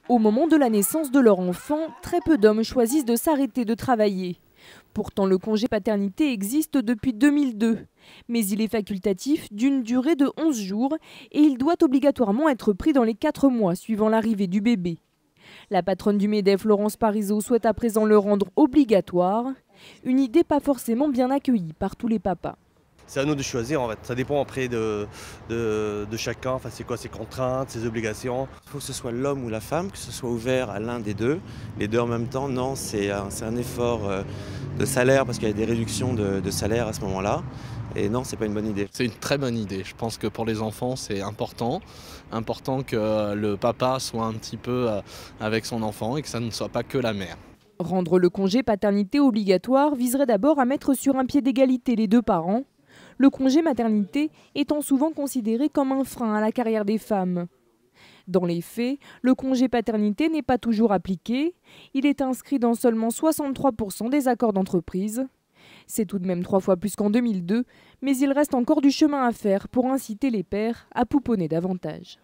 Au moment de la naissance de leur enfant, très peu d'hommes choisissent de s'arrêter de travailler. Pourtant, le congé paternité existe depuis 2002, mais il est facultatif d'une durée de 11 jours et il doit obligatoirement être pris dans les 4 mois suivant l'arrivée du bébé. La patronne du MEDEF, Laurence Parisot, souhaite à présent le rendre obligatoire, une idée pas forcément bien accueillie par tous les papas. C'est à nous de choisir en fait, ça dépend après de chacun, enfin, c'est quoi ses contraintes, ses obligations. Il faut que ce soit l'homme ou la femme, que ce soit ouvert à l'un des deux. Les deux en même temps, non, c'est un effort de salaire parce qu'il y a des réductions de salaire à ce moment-là. Et non, c'est pas une bonne idée. C'est une très bonne idée. Je pense que pour les enfants, c'est important que le papa soit un petit peu avec son enfant et que ça ne soit pas que la mère. Rendre le congé paternité obligatoire viserait d'abord à mettre sur un pied d'égalité les deux parents, le congé maternité étant souvent considéré comme un frein à la carrière des femmes. Dans les faits, le congé paternité n'est pas toujours appliqué. Il est inscrit dans seulement 63% des accords d'entreprise. C'est tout de même 3 fois plus qu'en 2002, mais il reste encore du chemin à faire pour inciter les pères à pouponner davantage.